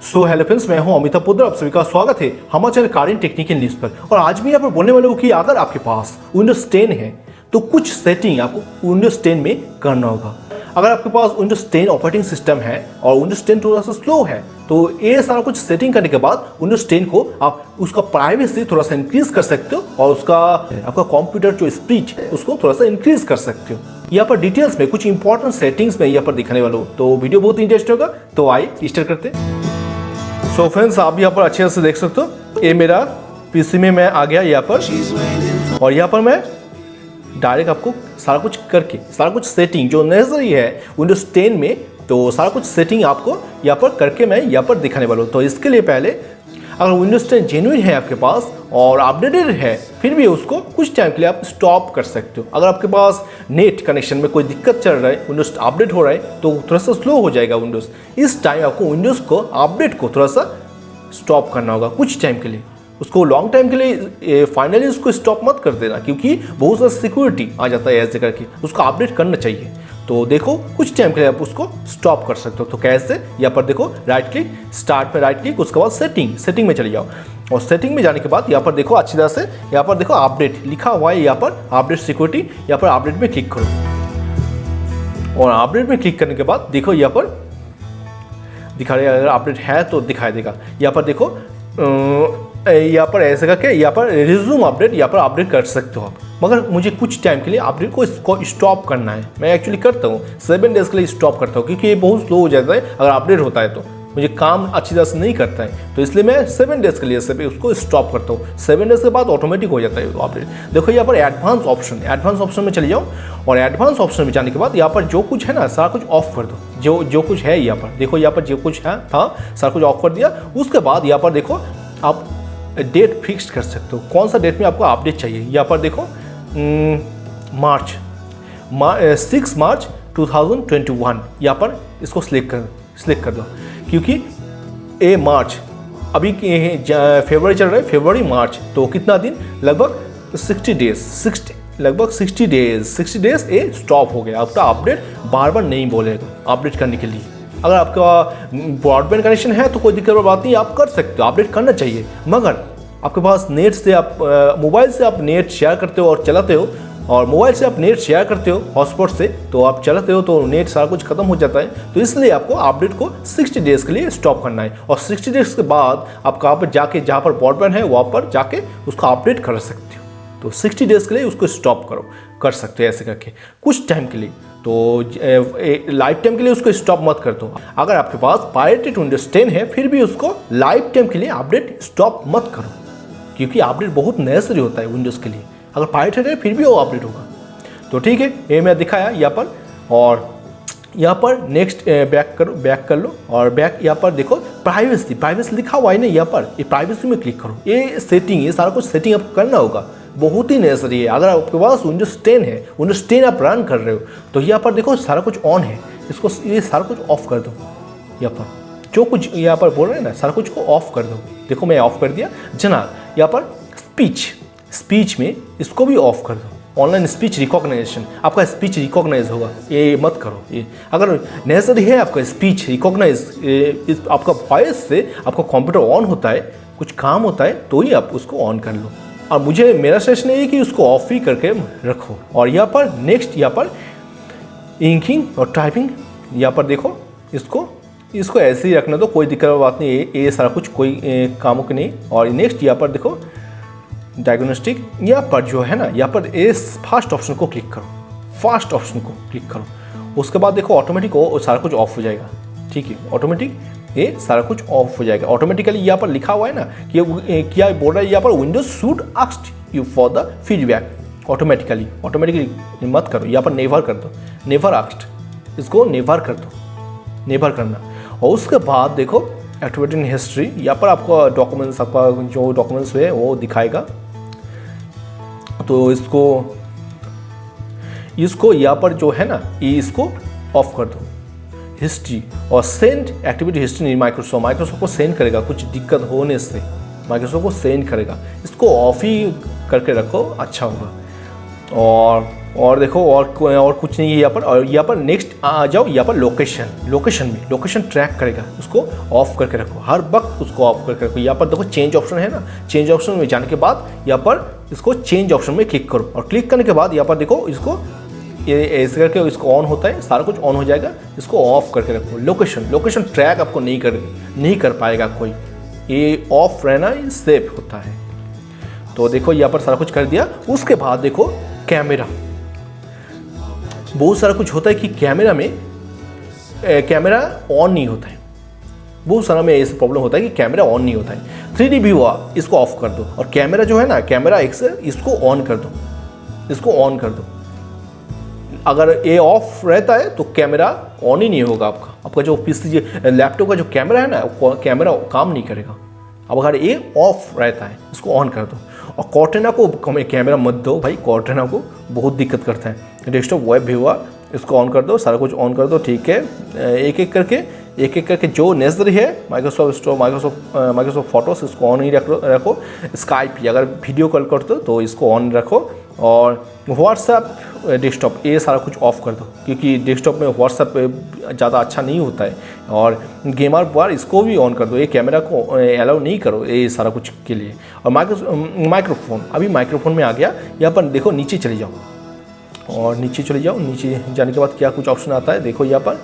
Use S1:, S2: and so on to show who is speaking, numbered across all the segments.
S1: So hello friends, मैं हूं अमिताभ पोद्दार। आप सभी का स्वागत है हमारे चैनल कारिन टेक्निकल न्यूज़ पर। और आज मैं यहाँ पर बोलने वाला हूँ कि अगर आपके पास विंडोज 10 है तो कुछ सेटिंग आपको विंडोज 10 में करना होगा। अगर आपके पास विंडोज 10 ऑपरेटिंग सिस्टम है और विंडोज 10 थोड़ा सा स्लो है तो ये सारा कुछ सेटिंग करने के बाद विंडोज 10 को आप उसका प्राइवेसी थोड़ा सा इंक्रीज कर सकते हो और उसका आपका कंप्यूटर जो स्पीड है उसको थोड़ा सा इंक्रीज कर सकते हो। यहाँ पर डिटेल्स में कुछ इंपॉर्टेंट सेटिंग्स में यहाँ पर दिखाने वाला हूँ, तो वीडियो बहुत इंटरेस्ट होगा। तो आइए स्टार्ट करते हैं। सो फ्रेंड्स, आप यहाँ पर अच्छे से देख सकते हो, ये मेरा पीसी में मैं आ गया यहाँ पर, और यहाँ पर मैं डायरेक्ट आपको सारा कुछ करके सारा कुछ सेटिंग जो नेसेसरी है विंडोज 10 में, तो सारा कुछ सेटिंग आपको यहाँ पर करके मैं यहाँ पर दिखाने वाला हूँ। तो इसके लिए पहले अगर विंडोज 10 जेन्युइन है आपके पास और अपडेटेड है, फिर भी उसको कुछ टाइम के लिए आप स्टॉप कर सकते हो। अगर आपके पास नेट कनेक्शन में कोई दिक्कत चल रहा है, विंडोज अपडेट हो रहा है, तो थोड़ा सा स्लो हो जाएगा विंडोज। इस टाइम आपको विंडोज को अपडेट को थोड़ा सा स्टॉप करना होगा कुछ टाइम के लिए। उसको लॉन्ग टाइम के लिए फाइनली उसको स्टॉप मत कर देना, क्योंकि बहुत सा सिक्योरिटी आ जाता है ऐसे करके। उसको अपडेट करना चाहिए। तो देखो कुछ टाइम के लिए आप उसको स्टॉप कर सकते हो। तो कैसे, यहाँ पर देखो राइट क्लिक, स्टार्ट में राइट क्लिक, उसके बाद सेटिंग में चले जाओ। और सेटिंग में जाने के बाद यहाँ पर देखो अच्छी तरह से, यहाँ पर देखो अपडेट लिखा हुआ है, यहाँ पर अपडेट सिक्योरिटी, यहाँ पर अपडेट में क्लिक करो। और अपडेट में क्लिक करने के बाद देखो यहाँ पर दिखा रहा है, अगर अपडेट है तो दिखाई देगा। यहाँ पर देखो यहाँ पर ऐसे करके यहाँ पर रिज्यूम अपडेट, यहाँ पर अपडेट कर सकते हो आप। मगर मुझे कुछ टाइम के लिए अपडेट को इसको स्टॉप करना है। मैं एक्चुअली करता हूँ 7 डेज़ के लिए स्टॉप करता हूँ, क्योंकि ये बहुत स्लो हो जाता है अगर अपडेट होता है तो मुझे काम अच्छी तरह से नहीं करता है। तो इसलिए मैं 7 डेज़ के लिए से उसको स्टॉप करता हूँ। 7 डेज़ के बाद ऑटोमेटिक हो जाता है वो अपडेट। देखो यहाँ पर एडवांस ऑप्शन में चले जाओ, और एडवांस ऑप्शन में जाने के बाद यहाँ पर जो कुछ है ना सारा कुछ ऑफ कर दो। जो कुछ है यहाँ पर देखो, यहाँ पर जो कुछ है था सारा कुछ ऑफ कर दिया। उसके बाद यहाँ पर देखो आप डेट फिक्स कर सकते हो, कौन सा डेट में आपको अपडेट चाहिए। यहाँ पर देखो 6 मार्च 2021, यहाँ पर इसको सिलेक्ट कर दो, क्योंकि ये मार्च अभी फरवरी चल रहा है, फरवरी मार्च, तो कितना दिन, लगभग 60 डेज ये स्टॉप हो गया। आपका अपडेट बार बार नहीं बोलेगा अपडेट करने के लिए। अगर आपका ब्रॉडबैंड कनेक्शन है तो कोई दिक्कत वाली बात नहीं, आप कर सकते हो, अपडेट करना चाहिए। मगर आपके पास नेट से आप मोबाइल से आप नेट शेयर करते हो और चलाते हो, और मोबाइल से आप नेट शेयर करते हो हॉटस्पॉट से, तो आप चलाते हो तो नेट सारा कुछ खत्म हो जाता है। तो इसलिए आपको अपडेट को 60 डेज़ के लिए स्टॉप करना है, और 60 डेज़ के बाद आप कहाँ पर जाके, जहाँ पर ब्रॉडबैंड है वहाँ पर जाके उसको अपडेट कर सकते हो। तो 60 डेज़ के लिए उसको स्टॉप कर सकते हो ऐसे करके कुछ टाइम के लिए। तो लाइफ टाइम के लिए उसको स्टॉप मत कर दो। अगर आपके पास पायरेटेड विंडोज 10 है, फिर भी उसको लाइफ टाइम के लिए अपडेट स्टॉप मत करो, क्योंकि अपडेट बहुत नेसेसरी होता है विंडोज़ के लिए। अगर पायरेटेड है फिर भी वो अपडेट होगा। तो ठीक है, ये मैं दिखाया यहाँ पर। और यहाँ पर नेक्स्ट बैक कर लो, और बैक यहाँ पर देखो प्राइवेसी लिखा हुआ है ना, यहाँ पर ये प्राइवेसी में क्लिक करो। ये सारा कुछ सेटिंग आपको करना होगा, बहुत ही नेसेसरी है। अगर आपके पास विंडोज 10 है, विंडोज 10 आप रन कर रहे हो, तो यहाँ पर देखो सारा कुछ ऑन है, इसको ये सारा कुछ ऑफ कर दो। यहाँ पर जो कुछ यहाँ पर बोल रहे हैं ना, सारा कुछ को ऑफ कर दो। देखो मैं ऑफ कर दिया जना। यहाँ पर स्पीच में इसको भी ऑफ कर दो। ऑनलाइन स्पीच रिकॉग्नाइजेशन, आपका स्पीच रिकॉग्नाइज होगा, ये मत करो। ये अगर नेसेसरी है आपका स्पीच रिकॉग्नाइज, आपका वॉइस से आपका कंप्यूटर ऑन होता है, कुछ काम होता है, तो ही आप उसको ऑन कर लो। और मेरा सजेशन है कि उसको ऑफ ही करके रखो। और यहाँ पर नेक्स्ट, यहाँ पर इंकिंग और टाइपिंग, यहाँ पर देखो इसको ऐसे ही रखना दो, कोई दिक्कत वाली बात नहीं है। ये सारा कुछ कोई कामों के नहीं। और नेक्स्ट यहाँ पर देखो डायग्नोस्टिक, यहाँ पर जो है ना, यहाँ पर इस फर्स्ट ऑप्शन को क्लिक करो। उसके बाद देखो ऑटोमेटिक सारा कुछ ऑफ हो जाएगा। ठीक है, ऑटोमेटिक ये सारा कुछ ऑफ हो जाएगा ऑटोमेटिकली। यहाँ पर लिखा हुआ है ना कि क्या बोल रहा है यहाँ पर, Windows should ask you for the feedback. Automatically मत करो, यहाँ पर नेवर कर दो, नेवर आस्क्ड, इसको नेवर कर दो, नेवर करना। और उसके बाद देखो एक्टिविटी हिस्ट्री, यहाँ पर आपका डॉक्यूमेंट्स, आपका जो डॉक्यूमेंट्स है वो दिखाएगा। तो इसको यहाँ पर जो है ना, ये इसको ऑफ कर दो। हिस्ट्री और सेंड एक्टिविटी हिस्ट्री माइक्रोसॉफ्ट को सेंड करेगा, कुछ दिक्कत होने से माइक्रोसॉफ्ट को सेंड करेगा। इसको ऑफ ही करके रखो, अच्छा होगा। और और देखो और कुछ नहीं है यहाँ पर। और यहाँ पर नेक्स्ट आ जाओ यहाँ पर लोकेशन ट्रैक करेगा, उसको ऑफ करके रखो, हर वक्त उसको ऑफ करके रखो। यहाँ पर देखो चेंज ऑप्शन है ना, चेंज ऑप्शन में जाने के बाद यहाँ पर इसको चेंज ऑप्शन में क्लिक करो और क्लिक करने के बाद यहाँ पर देखो इसको ये ऐसे करके इसको ऑन होता है, सारा कुछ ऑन हो जाएगा। इसको ऑफ करके रखो। लोकेशन ट्रैक आपको नहीं कर पाएगा कोई, ये ऑफ रहना ये सेफ होता है। तो देखो यहाँ पर सारा कुछ कर दिया। उसके बाद देखो कैमरा, बहुत सारा कुछ होता है कि कैमरा में कैमरा ऑन नहीं होता है। बहुत सारा में ऐसा प्रॉब्लम होता है कि कैमरा ऑन नहीं होता है। 3D व्यू इसको ऑफ कर दो और कैमरा जो है ना, कैमरा इसको ऑन कर दो, इसको ऑन कर दो। अगर ये ऑफ रहता है तो कैमरा ऑन ही नहीं होगा आपका जो पीसी लैपटॉप का जो कैमरा है ना, कैमरा काम नहीं करेगा। अब अगर ये ऑफ रहता है इसको ऑन कर दो। और कॉर्टेना को कैमरा मत दो भाई, कॉर्टेना को बहुत दिक्कत करता है। डेस्कटॉप वेब व्यूअर इसको ऑन कर दो, सारा कुछ ऑन कर दो, ठीक है। एक एक करके जो नेसेसरी है माइक्रोसॉफ्ट स्टोर, माइक्रोसॉफ्ट फोटोस इसको ऑन ही रखो। स्काइप अगर वीडियो कॉल करते हो तो इसको ऑन रखो। और व्हाट्सएप डेस्कटॉप ये सारा कुछ ऑफ कर दो, क्योंकि डेस्कटॉप में व्हाट्सएप ज़्यादा अच्छा नहीं होता है। और गेमर बार इसको भी ऑन कर दो, ये कैमरा को अलाउ नहीं करो ये सारा कुछ के लिए। और माइक्रोफोन, अभी माइक्रोफोन में आ गया। यहाँ पर देखो नीचे चले जाओ और नीचे चले जाओ। नीचे जाने के बाद क्या कुछ ऑप्शन आता है देखो। यहाँ पर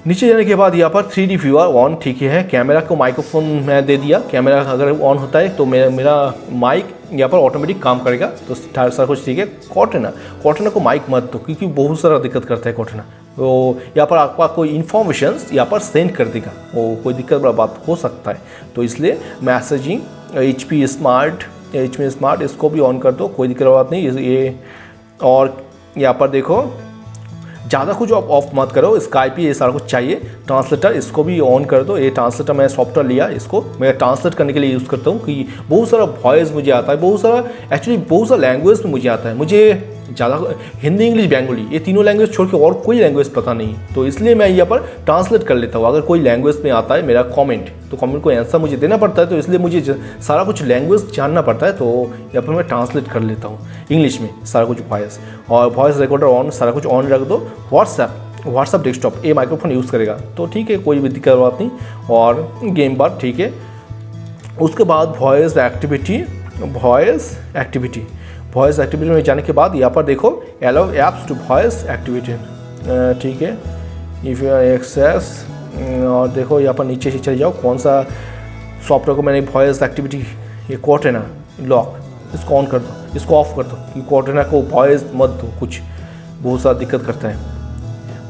S1: नीचे जाने के बाद यहाँ पर 3D व्यूअर ऑन, ठीक है। कैमरा को माइक्रोफोन में दे दिया, कैमरा अगर ऑन होता है तो मेरा माइक यहाँ पर ऑटोमेटिक काम करेगा। तो सारा कुछ ठीक है। कॉर्टेना को माइक मत दो, क्योंकि बहुत सारा दिक्कत करता है कॉर्टेना। तो यहाँ पर आपका कोई इन्फॉर्मेशन यहाँ पर सेंड कर देगा, वो कोई दिक्कत बड़ा बात हो सकता है। तो इसलिए मैसेजिंग HP स्मार्ट इसको भी ऑन कर दो, कोई दिक्कत बात नहीं ये। और यहाँ पर देखो ज़्यादा कुछ आप ऑफ मत करो। स्काइप ये सारा कुछ चाहिए। ट्रांसलेटर इसको भी ऑन कर दो। ये ट्रांसलेटर मैं सॉफ्टवेयर लिया, इसको मैं ट्रांसलेट करने के लिए यूज़ करता हूँ कि बहुत सारा वॉइस मुझे आता है, बहुत सारा लैंग्वेज में मुझे आता है। मुझे ज़्यादा हिंदी, इंग्लिश, बंगाली ये तीनों लैंग्वेज छोड़ के और कोई लैंग्वेज पता नहीं, तो इसलिए मैं यहाँ पर ट्रांसलेट कर लेता हूँ। अगर कोई लैंग्वेज में आता है मेरा कमेंट, तो कमेंट को आंसर मुझे देना पड़ता है, तो इसलिए मुझे सारा कुछ लैंग्वेज जानना पड़ता है। तो यहाँ पर मैं ट्रांसलेट कर लेता हूँ इंग्लिश में सारा कुछ वॉइस। और वॉइस रिकॉर्डर ऑन, सारा कुछ ऑन रख दो। व्हाट्सएप डेस्कटॉप ये माइक्रोफोन यूज़ करेगा, तो ठीक है, कोई भी दिक्कत बात नहीं। और गेम बार ठीक है। उसके बाद वॉइस एक्टिविटी में जाने के बाद यहाँ पर देखो allow apps to voice activity, ठीक है। इफ़ यू आर एक्सेस, और देखो यहाँ पर नीचे से चले जाओ, कौन सा सॉफ्टवेयर को मैंने वॉइस एक्टिविटी, ये कॉर्टेना लॉक, इसको ऑन कर दो, इसको ऑफ कर दो, क्योंकि कॉर्टेना को वॉइस मत दो, कुछ बहुत सारा दिक्कत करता है।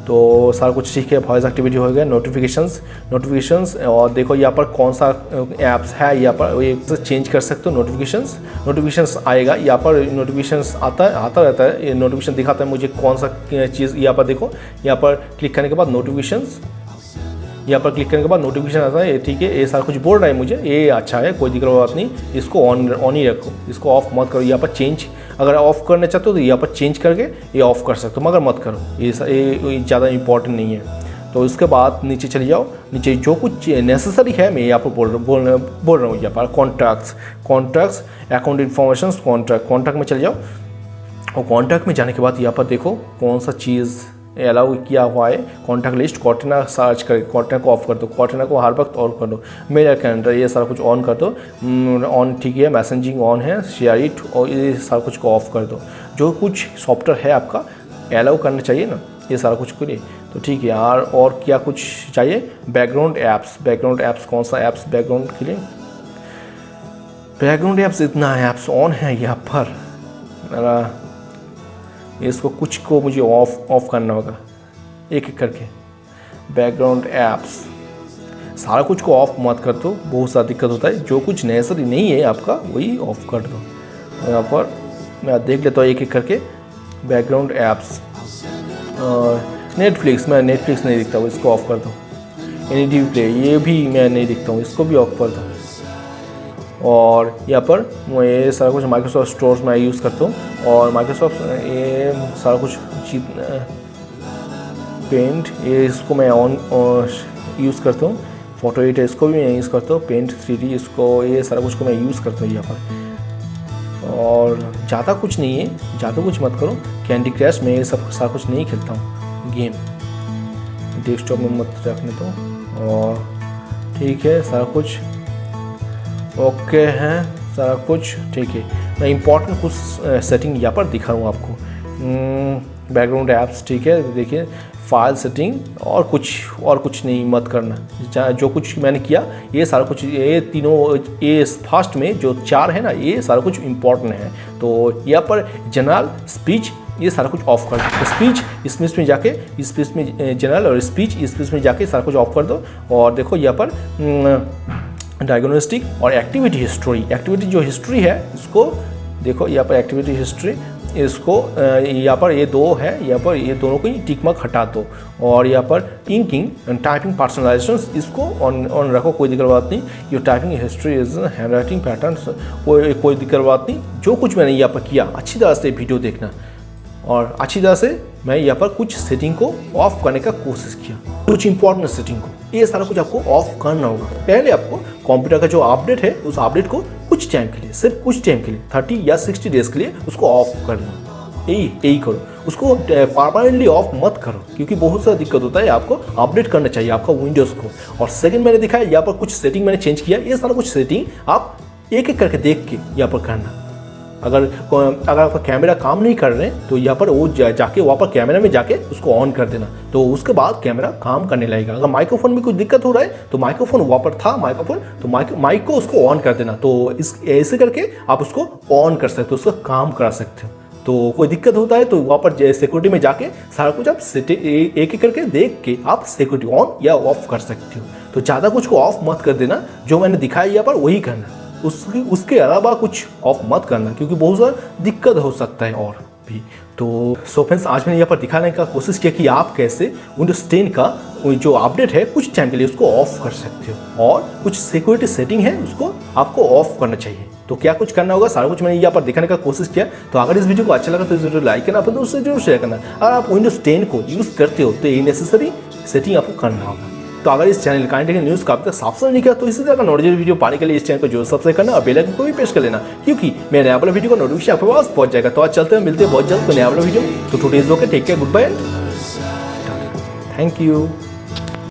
S1: तो सारा कुछ ठीक है। वॉइस एक्टिविटी हो गया। नोटिफिकेशंस और देखो यहाँ पर कौन सा ऐप्स है, यहाँ पर ये चेंज कर सकते हो। नोटिफिकेशंस आएगा, यहाँ पर नोटिफिकेशंस आता रहता है। ये नोटिफिकेशन दिखाता है मुझे कौन सा चीज़। यहाँ पर देखो, यहाँ पर क्लिक करने के बाद नोटिफिकेशंस, यहाँ पर क्लिक करने के बाद नोटिफिकेशन आता है, ये ठीक है। ये सारा कुछ बोल रहा है मुझे, ये अच्छा है, कोई दिक्कत बात नहीं। इसको ऑन ही रखो, इसको ऑफ मत करो। यहाँ पर चेंज अगर ऑफ़ करना चाहते हो तो यहाँ पर चेंज करके ये ऑफ़ कर सकते हो, मगर मत करो, ये ज़्यादा इंपॉर्टेंट नहीं है। तो इसके बाद नीचे चले जाओ। नीचे जो कुछ नेसेसरी है मैं यहाँ पर बोल रहा हूँ। यहाँ पर कॉन्टैक्ट्स, अकाउंट इन्फॉर्मेशन, कॉन्टैक्ट में चले जाओ। और कॉन्टैक्ट में जाने के बाद यहाँ पर देखो कौन सा चीज़ अलाउ किया हुआ है। कॉन्टैक्ट लिस्ट, कॉर्टेना सर्च करके कॉर्टेना को ऑफ कर दो, कॉर्टेना को हर वक्त ऑन कर दो। मेरा कैलेंडर ये सारा कुछ ऑन कर दो, ऑन ठीक है। मैसेजिंग ऑन है, शेयर इट, और ये सारा कुछ को ऑफ कर दो। जो कुछ सॉफ्टवेयर है आपका अलाउ करना चाहिए ना, ये सारा कुछ करिए, तो ठीक है यार। और क्या कुछ चाहिए? बैकग्राउंड ऐप्स, कौन सा ऐप्स बैकग्राउंड के लिए? बैकग्राउंड ऐप्स इतना ऐप्स ऑन है यहाँ पर, मेरा इसको कुछ को मुझे ऑफ करना होगा एक एक करके। बैकग्राउंड ऐप्स सारा कुछ को ऑफ मत कर दो, बहुत सारा दिक्कत होता है। जो कुछ नेसेसरी नहीं है आपका वही ऑफ कर दो। यहाँ पर मैं देख लेता हूँ एक एक करके। बैकग्राउंड ऐप्स, नेटफ्लिक्स, मैं नेटफ्लिक्स नहीं दिखता हूँ, इसको ऑफ कर दो। एनडीटीवी प्ले ये भी मैं नहीं दिखता हूँ, इसको भी ऑफ कर दो। और यहाँ पर ये सारा कुछ माइक्रोसॉफ्ट स्टोर्स में यूज़ करता हूँ, और माइक्रोसॉफ्ट ये सारा कुछ पेंट ये इसको मैं ऑन यूज़ करता हूँ। फोटो एडिटर इसको भी मैं यूज़ करता हूँ। पेंट 3D इसको, ये सारा कुछ को मैं यूज़ करता हूँ यहाँ पर। और ज़्यादा कुछ नहीं है, ज़्यादा कुछ मत करो। कैंडी क्रश में ये सब सारा कुछ नहीं खेलता हूँ गेम, डेस्कटॉप में मत रखने दो। और ठीक है, सारा कुछ ओके है, सारा कुछ ठीक है। मैं इंपॉर्टेंट कुछ सेटिंग यहाँ पर दिखा रहा हूँ आपको। बैकग्राउंड ऐप्स, ठीक है, देखिए फाइल सेटिंग, और कुछ नहीं मत करना। जो कुछ मैंने किया ये सारा कुछ, ये तीनों, ये फर्स्ट में जो 4 है ना, ये सारा कुछ इंपॉर्टेंट है। तो यहाँ पर जनरल, स्पीच, ये सारा कुछ ऑफ कर दो। तो स्पीच में जाके, स्पीच में जनरल और स्पीच में जाके सारा कुछ ऑफ कर दो। और देखो यहाँ पर डायग्नोस्टिक और एक्टिविटी हिस्ट्री, एक्टिविटी जो हिस्ट्री है इसको देखो, यहाँ पर एक्टिविटी हिस्ट्री, इसको यहाँ पर ये 2 है, यहाँ पर ये दोनों को ही टिक मार्क हटा दो। और यहाँ पर इंकिंग एंड टाइपिंग पर्सनलाइजेशन, इसको ऑन रखो, कोई दिक्कत बात नहीं। ये typing history, hand writing patterns, कोई दिक्कत बात नहीं। जो कुछ मैंने यहाँ पर किया, अच्छी तरह से वीडियो देखना, और अच्छी तरह से मैं यहाँ पर कुछ सेटिंग को ऑफ करने का कोशिश किया, कुछ इंपॉर्टेंट सेटिंग को। ये सारा कुछ आपको ऑफ करना होगा। पहले आपको कंप्यूटर का जो अपडेट है, उस अपडेट को कुछ टाइम के लिए, सिर्फ कुछ टाइम के लिए, 30 या 60 डेज के लिए उसको ऑफ करना। यही करो, उसको परमानेंटली ऑफ मत करो, क्योंकि बहुत सारा दिक्कत होता है। आपको अपडेट करना चाहिए आपका विंडोज़ को। और सेकंड मैंने दिखाया, यहाँ पर कुछ सेटिंग मैंने चेंज किया। ये सारा कुछ सेटिंग आप एक एक करके देख के यहाँ पर करना। अगर आपका कैमरा काम नहीं कर रहे हैं तो यहाँ पर वो जाके वहाँ पर कैमरा में जाके उसको ऑन कर देना, तो उसके बाद कैमरा काम करने लगेगा। अगर माइक्रोफोन में कुछ दिक्कत हो रहा है तो माइक्रोफोन वहाँ पर था, माइक्रोफोन, तो माइक को उसको ऑन कर देना। तो ऐसे करके आप उसको ऑन कर सकते हो, उसका काम करा सकते हो। तो कोई दिक्कत होता है तो वहाँ पर सिक्योरिटी में जाके सारा कुछ आप एक एक करके देख के आप सिक्योरिटी ऑन या ऑफ कर सकते हो। तो ज़्यादा कुछ को ऑफ मत कर देना, जो मैंने दिखाया यहाँ पर वही करना, उसके अलावा कुछ ऑफ मत करना, क्योंकि बहुत सारा दिक्कत हो सकता है और भी। तो सो फ्रेंड्स, आज मैंने यहाँ पर दिखाने का कोशिश किया कि आप कैसे विंडोज 10 का जो अपडेट है कुछ टाइम के लिए उसको ऑफ कर सकते हो, और कुछ सिक्योरिटी सेटिंग है उसको आपको ऑफ करना चाहिए। तो क्या कुछ करना होगा, सारा कुछ मैंने यहाँ पर दिखाने का कोशिश किया। तो अगर इस वीडियो को अच्छा लगा तो इस वीडियो को लाइक करना, अपने दोस्तों से जरूर शेयर करना। अगर आप विंडोज 10 को यूज़ करते हो तो ये नेसेसरी सेटिंग आपको करना होगा। तो अगर इस चैनल काइंड न्यूज़ का अब तक सब्सक्राइब नहीं किया तो इसी तरह का नॉलेज वीडियो पाने के लिए इस चैनल को जरूर सब्सक्राइब करना और बेल आइकन को भी प्रेस कर लेना, क्योंकि मेरे नया वाला वीडियो का नोटिफिकेशन आपके पास पहुंच जाएगा। तो आज चलते हैं, मिलते हैं बहुत जल्द नया वाला वीडियो। तो today is okay, take care, good bye, thank you.